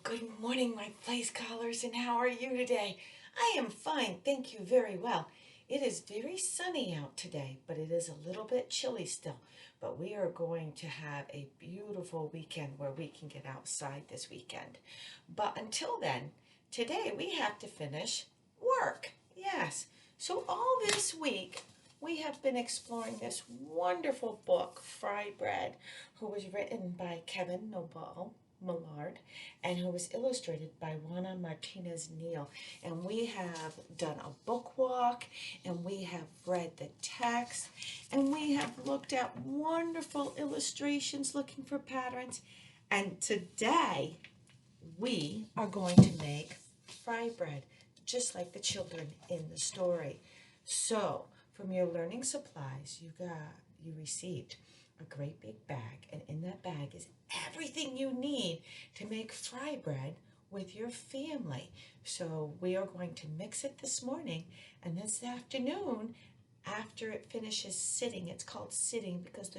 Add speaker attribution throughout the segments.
Speaker 1: Good morning, my play scholars, and how are you today? I am fine, thank you very well. It is very sunny out today, but it is a little bit chilly still. But we are going to have a beautiful weekend where we can get outside this weekend. But until then, today we have to finish work. Yes. So all this week, we have been exploring this wonderful book, Fry Bread, who was written by Kevin Noble Maillard and who was illustrated by Juana Martinez-Neal. And we have done a book walk, and we have read the text, and we have looked at wonderful illustrations looking for patterns. And today we are going to make fry bread, just like the children in the story. So from your learning supplies, you received a great big bag, and in that bag is everything you need to make fry bread with your family. So we are going to mix it this morning, and this afternoon, after it finishes sitting, it's called sitting because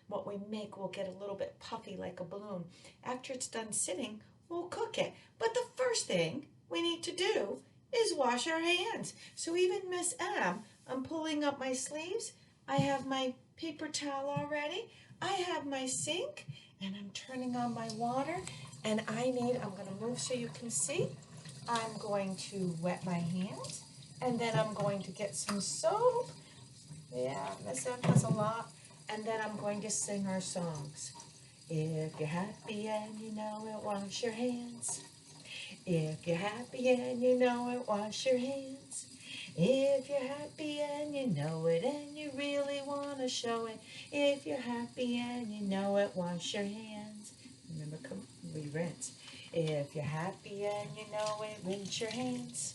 Speaker 1: what we make will get a little bit puffy like a balloon. After it's done sitting, we'll cook it. But the first thing we need to do is wash our hands. So even Miss M, I'm pulling up my sleeves. I have my paper towel already. I have my sink, and I'm turning on my water, and I'm going to move so you can see. I'm going to wet my hands, and then I'm going to get some soap. Yeah, Miss M has a lot. And then I'm going to sing our songs. If you're happy and you know it, wash your hands. If you're happy and you know it, wash your hands. If you're happy and you know it and you really want to show it. If you're happy and you know it, wash your hands. Remember, we rinse. If you're happy and you know it, rinse your hands.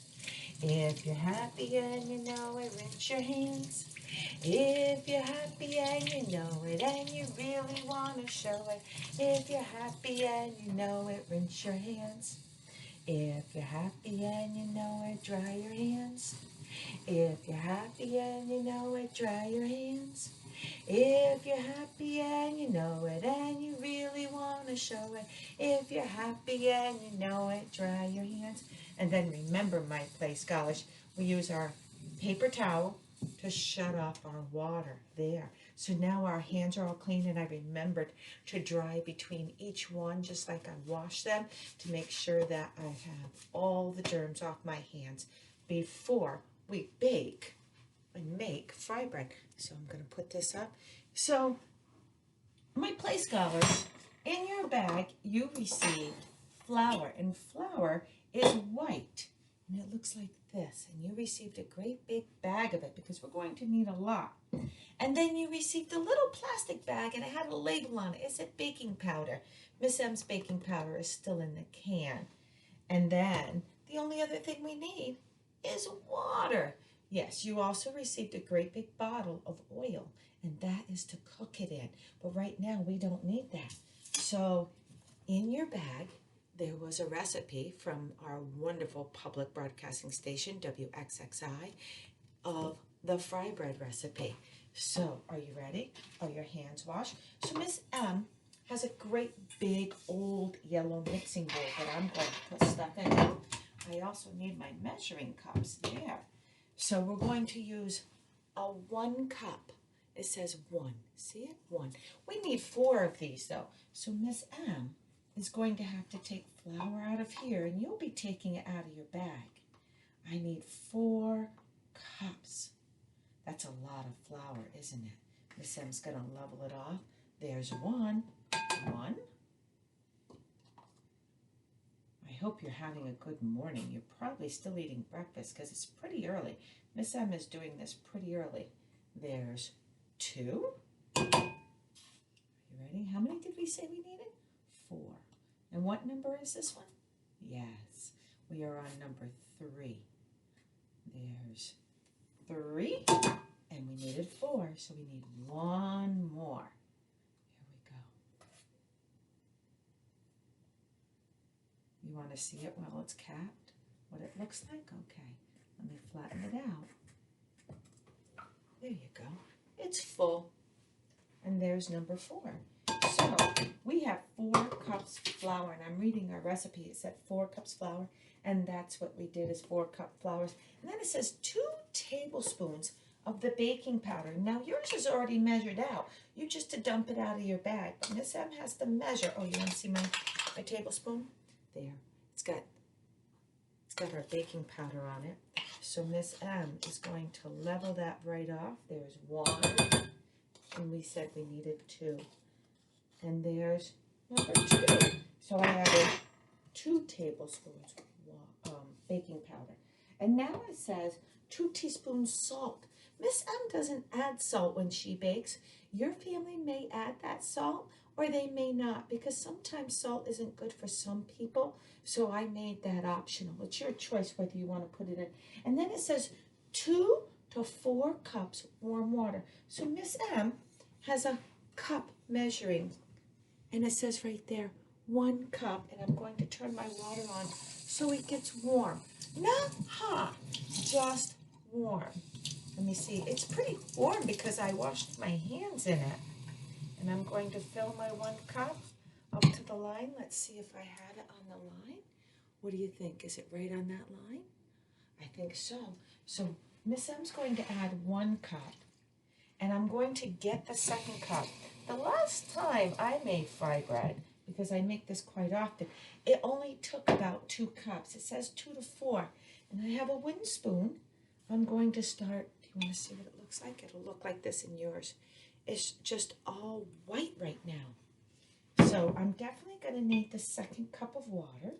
Speaker 1: If you're happy and you know it, rinse your hands. If you're happy and you know it and you really want to show it. If you're happy and you know it, rinse your hands. If you're happy and you know it, dry your hands. If you're happy and you know it, dry your hands. If you're happy and you know it and you really want to show it. If you're happy and you know it, dry your hands. And then remember, my play scholars, we use our paper towel to shut off our water there. So now our hands are all clean, and I remembered to dry between each one, just like I wash them, to make sure that I have all the germs off my hands before we bake and make fry bread. So I'm going to put this up. So my play scholars, in your bag you received flour, and flour is white, and it looks like this. And you received a great big bag of it because we're going to need a lot. And then you received a little plastic bag, and it had a label on it. It said baking powder. Miss M's baking powder is still in the can. And then the only other thing we need is water. Yes, you also received a great big bottle of oil, and that is to cook it in. But right now we don't need that. So in your bag, there was a recipe from our wonderful public broadcasting station, WXXI, of the fry bread recipe. So are you ready? Are your hands washed? So Miss M has a great big old yellow mixing bowl that I'm going to put stuff in. I also need my measuring cups there. So we're going to use a 1 cup. It says 1. See it? 1. We need 4 of these though. So Miss M is going to have to take flour out of here, and you'll be taking it out of your bag. I need 4 cups. That's a lot of flour, isn't it? Miss M's going to level it off. There's 1. 1. I hope you're having a good morning. You're probably still eating breakfast because it's pretty early. Miss M is doing this pretty early. There's 2. Are you ready? How many did we say we needed? 4. And what number is this one? Yes, we are on number 3. There's 3, and we needed 4, so we need 1 more. Here we go. You want to see it while it's capped? What it looks like? Okay, let me flatten it out. There you go. It's full. And there's number 4. So We have 4 cups flour, and I'm reading our recipe. It said 4 cups flour, and that's what we did is 4 cup flours. And then it says 2 tablespoons of the baking powder. Now yours is already measured out. You just to dump it out of your bag. But Miss M has to measure. Oh, you want to see my tablespoon? There. It's got our baking powder on it. So Miss M is going to level that right off. There's 1, and we said we needed 2. And there's number 2. So I added 2 tablespoons baking powder. And now it says 2 teaspoons salt. Miss M doesn't add salt when she bakes. Your family may add that salt or they may not, because sometimes salt isn't good for some people. So I made that optional. It's your choice whether you want to put it in. And then it says 2 to 4 cups warm water. So Miss M has a cup measuring, and it says right there 1 cup, and I'm going to turn my water on so it gets warm. Not hot, just warm. Let me see. It's pretty warm because I washed my hands in it. And I'm going to fill my 1 cup up to the line. Let's see if I had it on the line. What do you think? Is it right on that line? I think so. So Miss M's going to add 1 cup. And I'm going to get the 2nd cup. The last time I made fry bread, because I make this quite often, it only took about 2 cups. It says 2 to 4. And I have a wooden spoon. I'm going to start. Do you want to see what it looks like? It'll look like this in yours. It's just all white right now. So I'm definitely going to need the 2nd cup of water.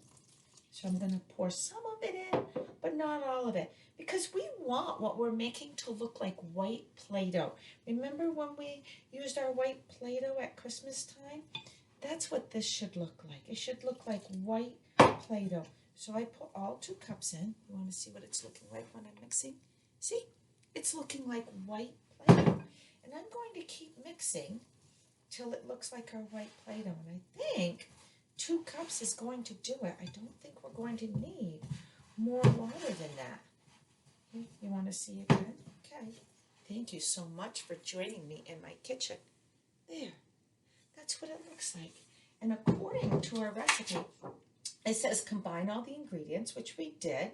Speaker 1: So I'm going to pour some of it in, but not all of it, because we want what we're making to look like white Play-Doh. Remember when we used our white Play-Doh at Christmas time? That's what this should look like. It should look like white Play-Doh. So I put all 2 cups in. You want to see what it's looking like when I'm mixing? See? It's looking like white Play-Doh. And I'm going to keep mixing till it looks like our white Play-Doh. And I think 2 cups is going to do it. I don't think we're going to need more water than that. You want to see again? Okay. Thank you so much for joining me in my kitchen. There. That's what it looks like. And according to our recipe, it says combine all the ingredients, which we did,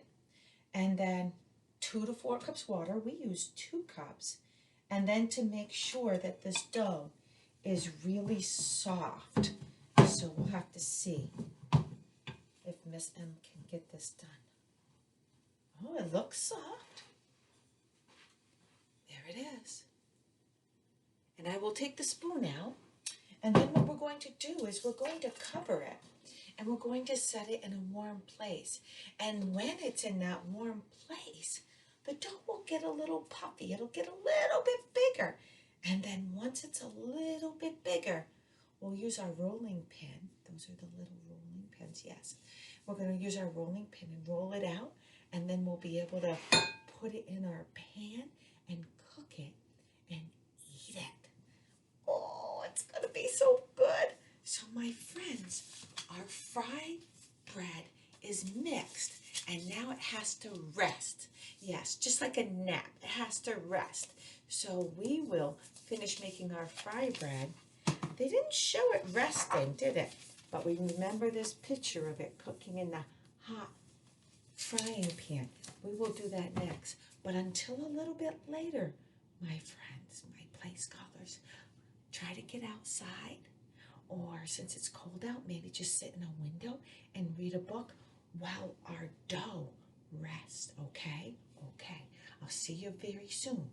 Speaker 1: and then 2 to 4 cups water. We used 2 cups. And then to make sure that this dough is really soft. So we'll have to see if Miss M can get this done. Oh, it looks soft. There it is. And I will take the spoon out. And then what we're going to do is we're going to cover it. And we're going to set it in a warm place. And when it's in that warm place, the dough will get a little puffy. It'll get a little bit bigger. And then once it's a little bit bigger, we'll use our rolling pin. Those are the little rolling pins, yes. We're going to use our rolling pin and roll it out. And then we'll be able to put it in our pan and cook it and eat it. Oh, it's going to be so good. So my friends, our fried bread is mixed. And now it has to rest. Yes, just like a nap. It has to rest. So we will finish making our fry bread. They didn't show it resting, did it? But we remember this picture of it cooking in the hot frying pan. We will do that next. But until a little bit later, my friends, my play scholars, try to get outside. Or since it's cold out, maybe just sit in a window and read a book while our dough rests, okay? Okay. I'll see you very soon.